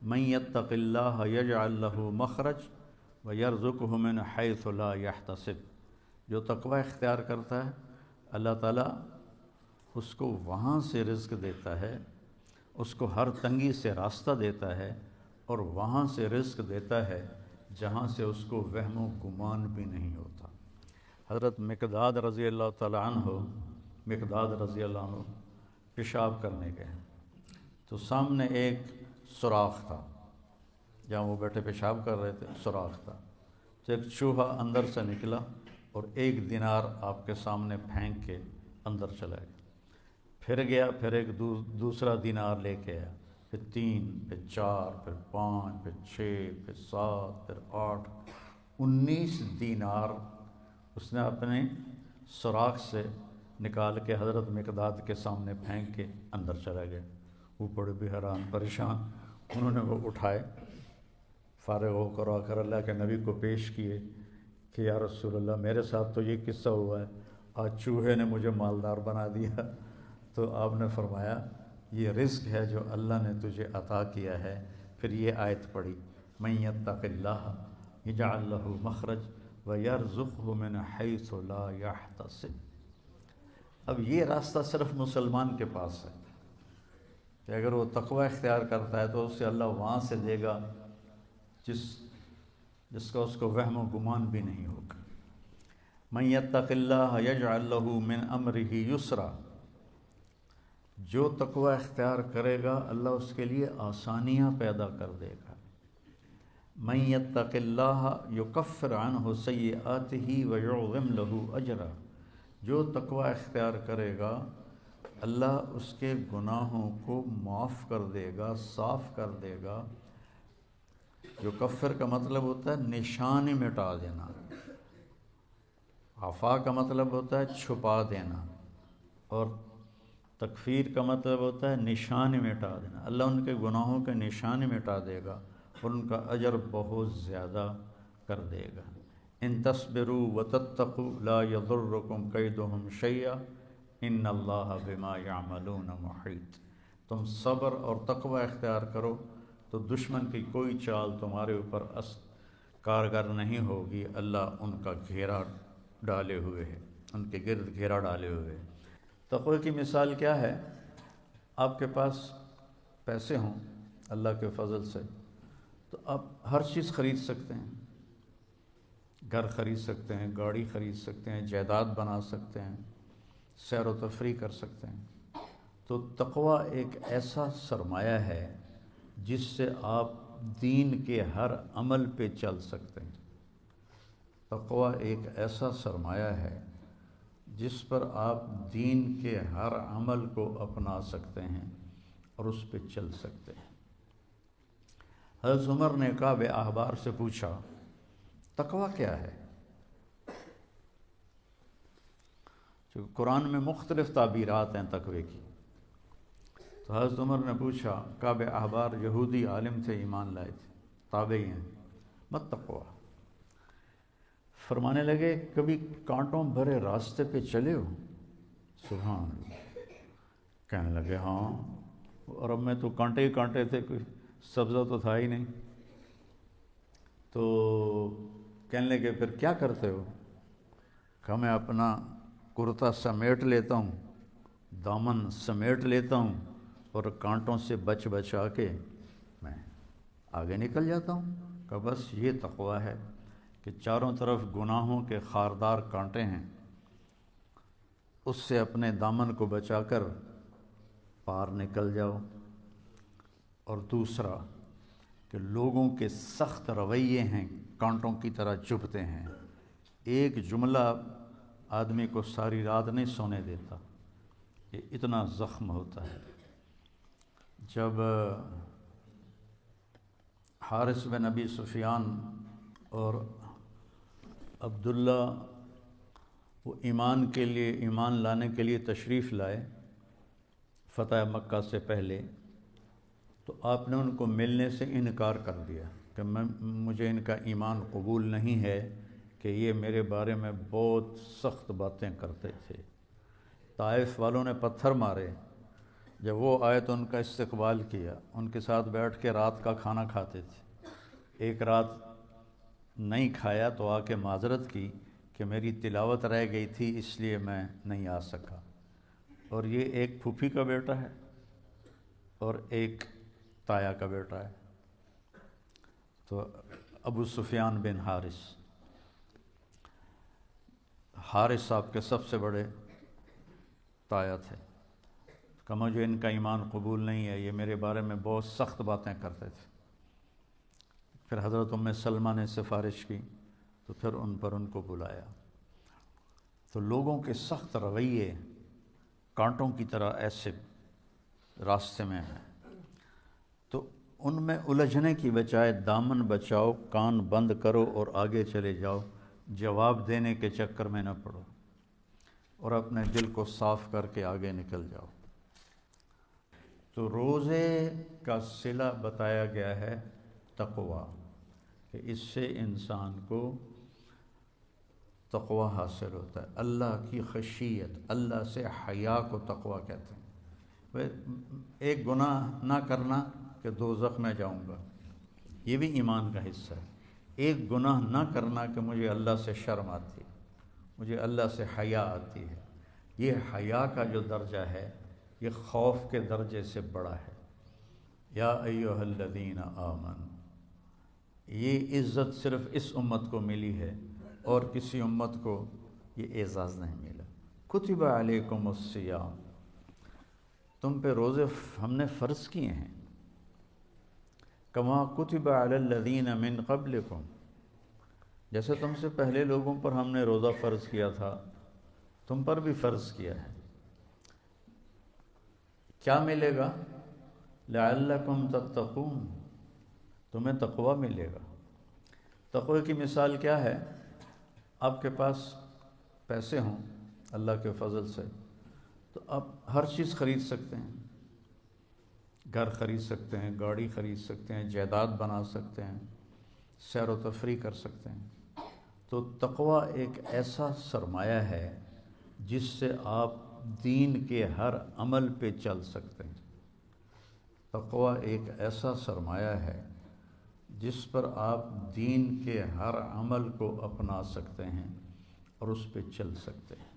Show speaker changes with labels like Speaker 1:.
Speaker 1: من یتق اللہ یجعل لہ مخرج ویرزقہ من حیث لا یحتسب، جو تقوی اختیار کرتا ہے اللہ تعالیٰ اس کو وہاں سے رزق دیتا ہے، اس کو ہر تنگی سے راستہ دیتا ہے، اور وہاں سے رزق دیتا ہے جہاں سے اس کو وہم و گمان بھی نہیں ہوتا۔ حضرت مقداد رضی اللہ تعالیٰ عنہ پیشاب کرنے گئے تو سامنے ایک سوراخ تھا، جہاں وہ بیٹھے پیشاب کر رہے تھے سوراخ تھا، تو ایک چوہا اندر سے نکلا اور 1 دینار آپ کے سامنے پھینک کے اندر چلا گیا، پھر گیا، پھر ایک دوسرا دینار لے کے آیا، پھر 3، پھر 4، پھر 5، پھر 6، پھر 7، پھر 8، 19 دینار اس نے اپنے سوراخ سے نکال کے حضرت مقداد کے سامنے پھینک کے اندر چلا گیا۔ وہ بڑے بھی حیران پریشان، انہوں نے وہ اٹھائے، فارغ ہو کر آ کر اللہ کے نبی کو پیش کیے کہ یا رسول اللہ میرے ساتھ تو یہ قصہ ہوا ہے، آج چوہے نے مجھے مالدار بنا دیا۔ تو آپ نے فرمایا یہ رزق ہے جو اللہ نے تجھے عطا کیا ہے۔ پھر یہ آیت پڑھی من یتق اللہ یجعل لہ مخرج ویرزقہ من حیث لا یحتسب۔ اب یہ راستہ صرف مسلمان کے پاس ہے کہ اگر وہ تقوی اختیار کرتا ہے تو اسے اللہ وہاں سے دے گا جس کا اس کو وہم و گمان بھی نہیں ہوگا۔ من یتق اللہ یجعل لہ من امرہ یسرا، جو تقوی اختیار کرے گا اللہ اس کے لیے آسانیاں پیدا کر دے گا۔ من یتق اللہ یکفر عنہ سیئاتہ ویعظم لہ اجرا، جو تقوی اختیار کرے گا اللہ اس کے گناہوں کو معاف کر دے گا، صاف کر دے گا۔ یکفر کا مطلب ہوتا ہے نشان مٹا دینا، عفا کا مطلب ہوتا ہے چھپا دینا، اور تکفیر کا مطلب ہوتا ہے نشان مٹا دینا۔ اللہ ان کے گناہوں کے نشان مٹا دے گا اور ان کا اجر بہت زیادہ کر دے گا۔ ان تصبروا وتتقوا لا یضرکم کیدہم شیئا ان اللہ بما یعملون محیط، تم صبر اور تقوی اختیار کرو تو دشمن کی کوئی چال تمہارے اوپر کارگر نہیں ہوگی، اللہ ان کا گھیرا ڈالے ہوئے ہے، ان کے گرد گھیرا ڈالے ہوئے ہے۔ تقوی کی مثال کیا ہے؟ آپ کے پاس پیسے ہوں اللہ کے فضل سے تو آپ ہر چیز خرید سکتے ہیں، گھر خرید سکتے ہیں، گاڑی خرید سکتے ہیں، جائیداد بنا سکتے ہیں، سیر و تفریح کر سکتے ہیں۔ تو تقوی ایک ایسا سرمایہ ہے جس سے آپ دین کے ہر عمل پہ چل سکتے ہیں۔ تقوی ایک ایسا سرمایہ ہے جس پر آپ دین کے ہر عمل کو اپنا سکتے ہیں اور اس پہ چل سکتے ہیں۔ حضرت عمر نے کعب احبار سے پوچھا تقوی کیا ہے؟ چونکہ قرآن میں مختلف تعبیرات ہیں تقوی کی، تو حضرت عمر نے پوچھا، کعب احبار یہودی عالم تھے، ایمان لائے تھے، تابعی ہیں، مت تقوی، فرمانے لگے کبھی کانٹوں بھرے راستے پہ چلے ہو؟ سبحان اللہ، کہنے لگے ہاں، اور اب میں تو کانٹے ہی کانٹے تھے، کوئی سبزہ تو تھا ہی نہیں۔ تو کہنے لگے پھر کیا کرتے ہو؟ کہ میں اپنا کرتا سمیٹ لیتا ہوں، دامن سمیٹ لیتا ہوں، اور کانٹوں سے بچا کے میں آگے نکل جاتا ہوں۔ کہ بس یہ تقوی ہے کہ چاروں طرف گناہوں کے خاردار کانٹے ہیں، اس سے اپنے دامن کو بچا کر پار نکل جاؤ۔ اور دوسرا کہ لوگوں کے سخت رویے ہیں، کانٹوں کی طرح چبھتے ہیں، ایک جملہ آدمی کو ساری رات نہیں سونے دیتا، یہ اتنا زخم ہوتا ہے۔ جب حارث بن ابی سفیان اور عبداللہ وہ ایمان لانے کے لیے تشریف لائے فتح مکہ سے پہلے، تو آپ نے ان کو ملنے سے انکار کر دیا کہ مجھے ان کا ایمان قبول نہیں ہے، کہ یہ میرے بارے میں بہت سخت باتیں کرتے تھے۔ طائف والوں نے پتھر مارے جب وہ آئے تو ان کا استقبال کیا، ان کے ساتھ بیٹھ کے رات کا کھانا کھاتے تھے۔ ایک رات نہیں کھایا تو آ کے معذرت کی کہ میری تلاوت رہ گئی تھی اس لیے میں نہیں آ سکا۔ اور یہ ایک پھوپھی کا بیٹا ہے اور ایک تایا کا بیٹا ہے۔ تو ابو سفیان بن حارث صاحب کے سب سے بڑے تایا تھے۔ کہ مجھے ان کا ایمان قبول نہیں ہے، یہ میرے بارے میں بہت سخت باتیں کرتے تھے۔ پھر حضرت ام سلمہ نے سفارش کی تو پھر ان پر ان کو بلایا۔ تو لوگوں کے سخت رویے کانٹوں کی طرح ایسے راستے میں ہیں، تو ان میں الجھنے کی بجائے دامن بچاؤ، کان بند کرو اور آگے چلے جاؤ، جواب دینے کے چکر میں نہ پڑو اور اپنے دل کو صاف کر کے آگے نکل جاؤ۔ تو روزے کا صلہ بتایا گیا ہے تقویٰ، کہ اس سے انسان کو تقویٰ حاصل ہوتا ہے، اللہ کی خشیت، اللہ سے حیا کو تقویٰ کہتے ہیں۔ ایک گناہ نہ کرنا کہ دوزخ میں جاؤں گا، یہ بھی ایمان کا حصہ ہے۔ ایک گناہ نہ کرنا کہ مجھے اللہ سے شرم آتی ہے، مجھے اللہ سے حیا آتی ہے، یہ حیا کا جو درجہ ہے یہ خوف کے درجے سے بڑا ہے۔ یا ایھا الذین آمنوا، یہ عزت صرف اس امت کو ملی ہے اور کسی امت کو یہ اعزاز نہیں ملا۔ کتب علیکم الصیام، تم پہ روزے ہم نے فرض کیے ہیں، کما کتب علی الذین من قبلکم، جیسے تم سے پہلے لوگوں پر ہم نے روزہ فرض کیا تھا تم پر بھی فرض کیا ہے۔ کیا ملے گا؟ لعلکم تتقون، تمہیں تقویٰ ملے گا۔ تقوی کی مثال کیا ہے؟ آپ کے پاس پیسے ہوں اللہ کے فضل سے تو آپ ہر چیز خرید سکتے ہیں، گھر خرید سکتے ہیں، گاڑی خرید سکتے ہیں، جائیداد بنا سکتے ہیں، سیر و تفریح کر سکتے ہیں۔ تو تقویٰ ایک ایسا سرمایہ ہے جس سے آپ دین کے ہر عمل پہ چل سکتے ہیں۔ تقویٰ ایک ایسا سرمایہ ہے جس پر آپ دین کے ہر عمل کو اپنا سکتے ہیں اور اس پہ چل سکتے ہیں۔